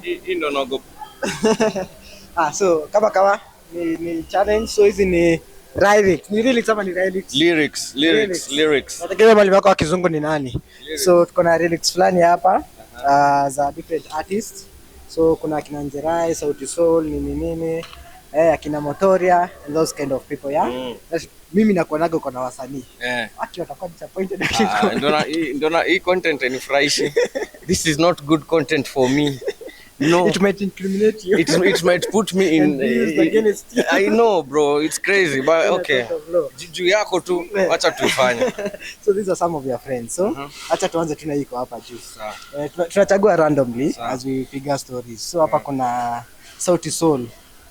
Hii ndo naogopa. So kama ni challenge, so hizi ni lyrics. Ni lyrics ama ni lyrics? Lyrics. Nategemea mwalimu wako wa kizungu ni nani. So tuko na lyrics fulani hapa za different artists. So kuna akina Njerai, Sauti Sol, nini akina Motoria and those kind of people, yeah. Mimi nakuonaga uko na wasanii. Watu watakuwa disappointed akiko. Ndio hii content inifurahishi. This is not good content for me. No, it might incriminate you. It might put me in. I know, bro. It's crazy, but okay. Juu yako tu, acha tuifanye. So these are some of your friends. So acha tuanze tuna iko hapa juu. Tunachagua randomly as we figure stories. So hapa kuna Sauti Sol,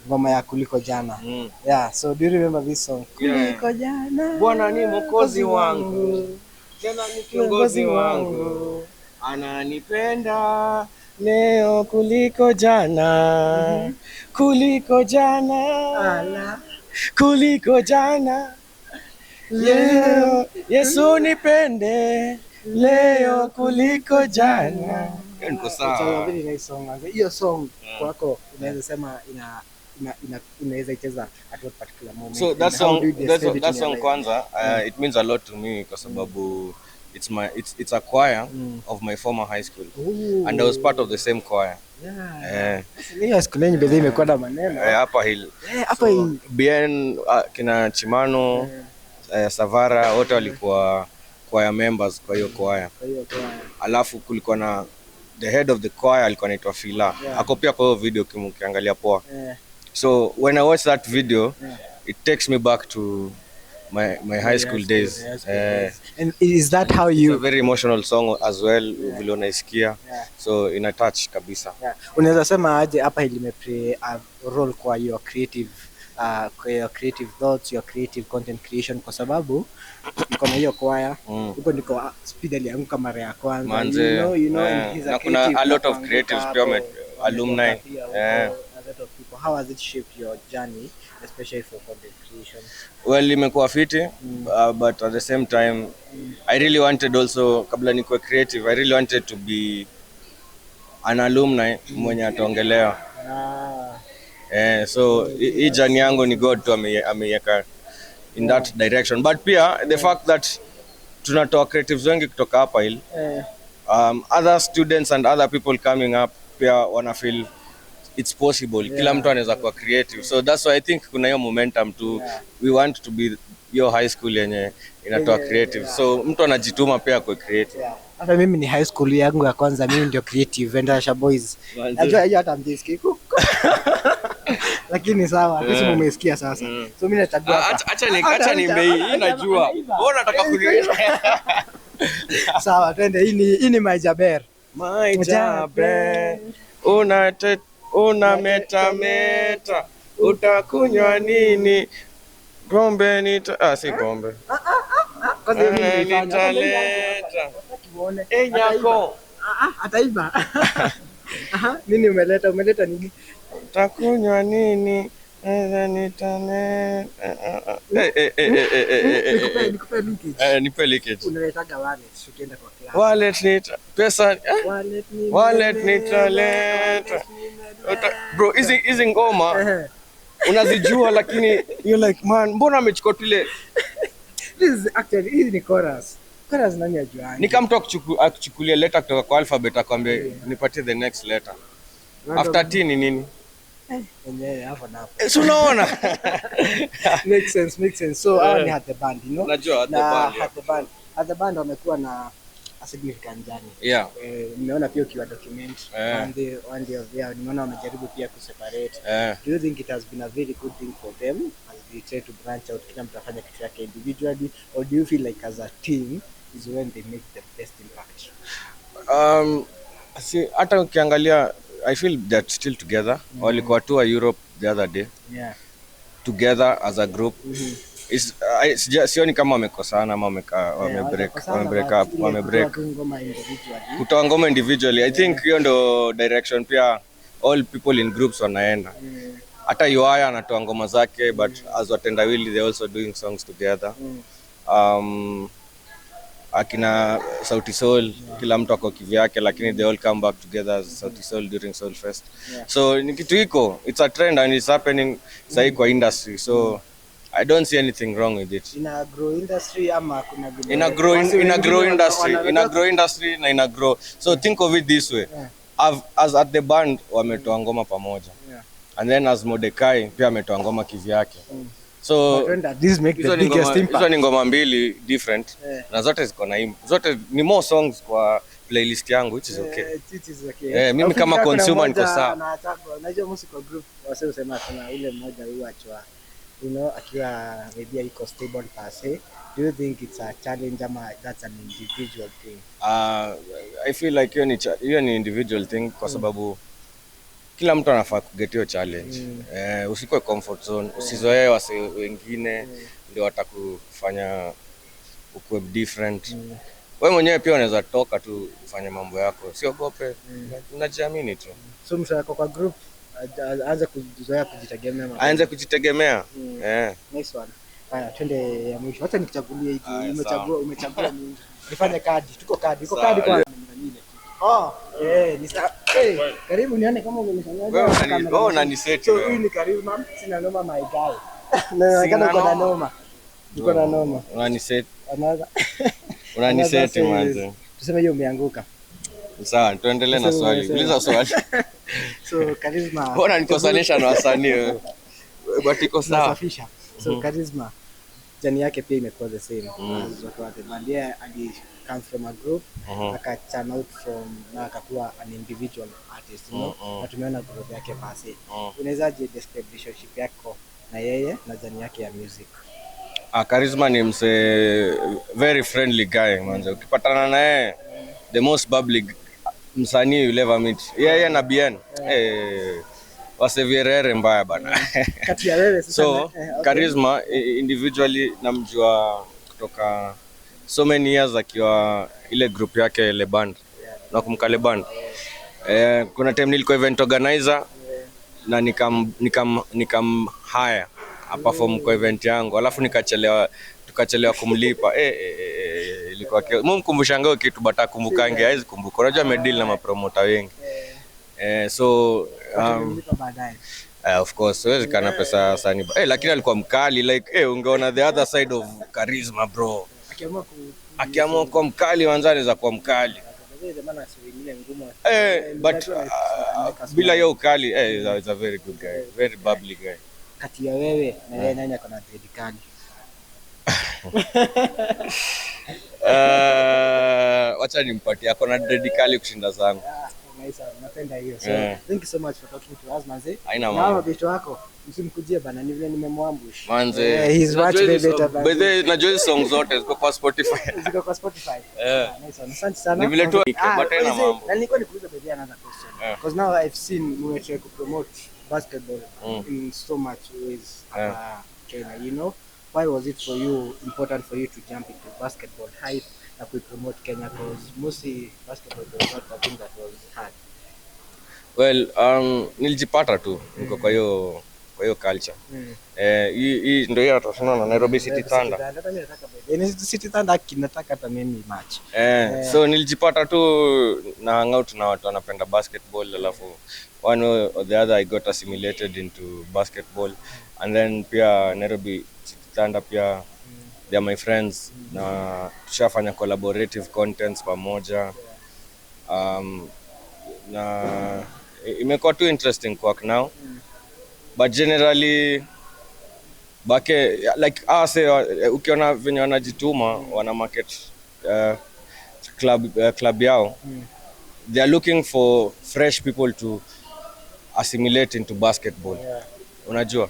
ngoma ya Kuliko Jana. Yeah, so do you remember this song? Kuliko Jana. Bwana ni mwokozi wangu. Jana ni kiongozi wangu. Ananipenda leo kuliko jana. Kuliko jana. Kuliko jana. Leo Yesu nipende leo kuliko jana. Niko sawa. Very nice song. Hiyo song kwako unaweza sema inaweza icheza at what particular moment. So that song kwanza it means a lot to me kwa sababu it's a choir of my former high school. And I was part of the same choir. Hiyo school yenyewe bado imekuwa na maneno. Hapa Hill. Hapa Hill. Bien kina Chimano, Savara wote walikuwa choir members kwa hiyo choir. Alafu kulikuwa na the head of the choir alikuwa anaitwa Fila. Ako pia kwa hiyo video ukiangalia poa. So when I watch that video, it takes me back to my high school days. And is that how you? It's a very emotional song as well, vile unaisikia. So ina touch kabisa. Unaweza sema aje hapa ilimeplay a role kwa your creative thoughts, your creative content creation, kwa sababu niko na hiyo choir huko, ndiko speed alianguka mara ya kwanza. You know, and he's a kuna a lot of creatives pia alumni. A lot of people. How has it shaped your journey, especially for content creation? Well, imekuwa fiti, but at the same time I really wanted also, kabla nikuwe creative, I really wanted to be an alumni mwenye ataongelewa. So hii journey yangu ni God tu ameiweka in that direction, but pia the fact that tunatoa creatives wengi kutoka hapa Hill, other students and other people coming up pia wana feel it's possible. Kila mtu anaweza kuwa creative, so that's why I think kuna hiyo momentum to we want to be your high school yenye inatoa creative, so mtu anajituma pia kwa creative. Hata mimi ni high school yangu ya kwanza, mimi ndio creative Vendasha Boys. Najua hiyo hata mjisikia lakini sawa, sisi mmesikia sasa. So mimi nachagua acha nimbe hii, najua wewe unataka kulia. Sawa, twende. Hii ni Majaber. Una meta utakunywa nini? Gombe si gombe. Nitaleta. Nyako. Ataiba. Nini umeleta nini? Utakunywa nini? Nitaleta. Nipe leakage. Unaletaga wallet ukienda kwa class. Wallet ni pesa. Wallet nitaleta. Bro, hizi ngoma unazijua, lakini you're like, man, mbona amechukua tule? This is actually, hii ni chorus. Chorus nani ajua? Nika mtu akuchukulia letter kutoka kwa alphabet akwambia nipatie the next letter. After T ni nini? Yenyewe hapo na hapo. Si unaona? Makes sense. So hawa ni Hat the Band, you know? Najua Hat the Band wamekuwa na a significant journey. Nimeona pia ukiwa document one day of their, nimeona wamejaribu pia kuseparate. Do you think it has been a very good thing for them as they try to branch out, kila mtu afanye kitu yake individually, or do you feel like as a team is when they make the best impact? Hata ukiangalia I feel that still together. Walikuwa tour Europe the other day. Together as a group. Sioni kama wamekosana ama wamebreak. Kutoa ngoma individually. I think hiyo ndo direction pia all people in groups wanaenda. Hata Yohaya anatoa ngoma zake, but as Watendawili they also doing songs together. akina Sauti Sol, kila mtu ako kivyake, lakini they all come back together as Sauti Sol during Soul Fest. So ni kitu iko, it's a trend and it's happening sahi kwa industry, so I don't see anything wrong with it. Ina grow industry ama kuna vile ina grow industry na ina grow. So think of it this way. As at the band wametoa ngoma pamoja. And then as Modekai pia ametoa ngoma kivyake. So this make the biggest impact. Hizo ni ngoma mbili different na zote ziko na zote ni more songs kwa playlist yangu, which is okay. It is okay. Mimi kama consumer niko sawa. Unajua musical group wase usema kuna ile mmoja huachwa, you know, akiwa maybe iko stable per se. Do you think it's a challenge ama that's an individual thing? I feel like hiyo ni individual thing kwa sababu kila mtu anafaa kuget hiyo challenge. Usikuwe comfort zone, usizoee wase wengine ndio watakufanya ukuwe different. Wewe mwenyewe pia unaweza toka tu kufanya mambo yako, usiogope, unajiamini tu. So mtu yako kwa group aanze kuzoea kujitegemea. Next one. Haya, twende ya mwisho. Acha nikuchagulie hiki. Umechagua mingi. Nifanye kadi. Tuko kadi. Iko kadi kwa ni sawa. Karibu nione kama umenishangaza. Wewe unaniset. So hii ni karibu mama, sina noma my guy. Naonekana uko na noma. Uko na noma. Unaniset. Anaanza. Unaniset manze. Tuseme hiyo umeanguka. Sawa, tuendelee na swali. Uliza swali. So Charisma. Mbona nikosanisha na wasanii wewe? But iko sawa. So Charisma jani yake pia imekuwa the same as watu wote. Bandia ali come from a group, aka turn out from na akakuwa an individual artist, you know. Na tumeona group yake basi. Unawezaje describe relationship yako na yeye na jani yake ya music? Charisma ni very friendly guy manze. Ukipatana na yeye the most bubbly msanii you'll ever meet. Yeye na Bien. Wasevierere mbaya bana. Kati ya wewe sasa. So Charisma individually namjua kutoka so many years akiwa ile group yake ile band. Nakumbuka ile band. Kuna time nilikuwa event organizer na nikam hire perform kwa event yangu, alafu tukachelewa kumlipa. Ilikuwa mkumbushangao kitu bata kumbukange haizi kumbuka. Unajua amedeal na mapromoter wengi. So of course siwezi kana pesa sana lakini alikuwa mkali like ungeona the other side of Charisma bro. Akiamua kuwa mkali wanzani za kuwa mkali. But bila hiyo ukali is a very good guy, very bubbly guy. Kati ya wewe na yeye nani ako na dread kali? Wacha nimpatie ako na dread kali kushinda zangu. Nice, napenda hiyo. So thank you so much for talking to us manze. Haina mambo. Na bicho wako msimkujie bana, ni vile nimemwambush. Manze. He's much better than. But the najua songs zote ziko kwa Spotify. Ziko kwa Spotify. Nice. Asante sana. Ni vile tu bata na mambo. Na nilikuwa nikuuliza baadhi another question. Because now I've seen you try to promote basketball in so much ways. Kenya, you know. Why was it for you important for you to jump into basketball hype na kuipromote Kenya, because mostly basketball was not a thing that was hard? Well, nilijipata tu niko kwa hiyo culture. Hii ndio hiyo tunasema na Nairobi City Thunder. City Thunder kinataka hata mimi match. So nilijipata tu na hangout na watu wanapenda basketball, alafu one or the other I got assimilated into basketball, and then pia Nairobi City Thunder pia they are my friends na tushafanya collaborative contents pamoja. Na imekuwa too interesting work now. But generally like ukiona venye wanajituma wana market club yao, they are looking for fresh people to assimilate into basketball. Unajua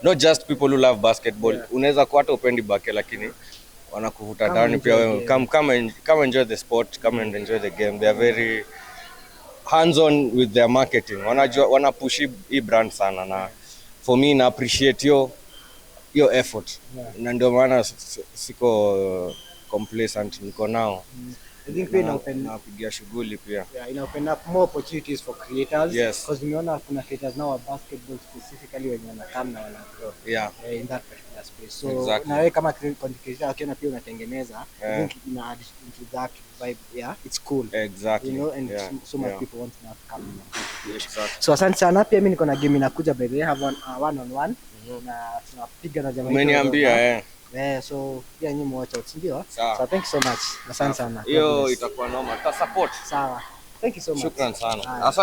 not just people who love basketball. Unaweza kuwa hata upendi bake lakini wanakuvuta ndani pia wewe come enjoy the sport, come and enjoy the game. They are very hands on with their marketing. Wanajua wanapush hii brand sana, na for me na appreciate your effort. Na ndio maana siko complacent niko nao. I think pia napigia shughuli pia. Yeah, ina open up more opportunities for creators. Yes. Because nimeona kuna creators now of basketball specifically wenye wanakam na wana grow. Yeah. In that particular space. So exactly. Na wewe kama content creator ukiona pia unatengeneza, I think ina add into that vibe. Yeah, it's cool. Exactly. You know, and so much people want to now come. Exactly. So asante sana, pia mimi niko na game inakuja by the way, have one on one na tunapiga na jamaa. Umeniambia so pia nyinyi watch out, ndio? So thank you so much. Asante sana. Hiyo itakuwa noma. Ta support. Sawa. Thank you so much. Shukran sana.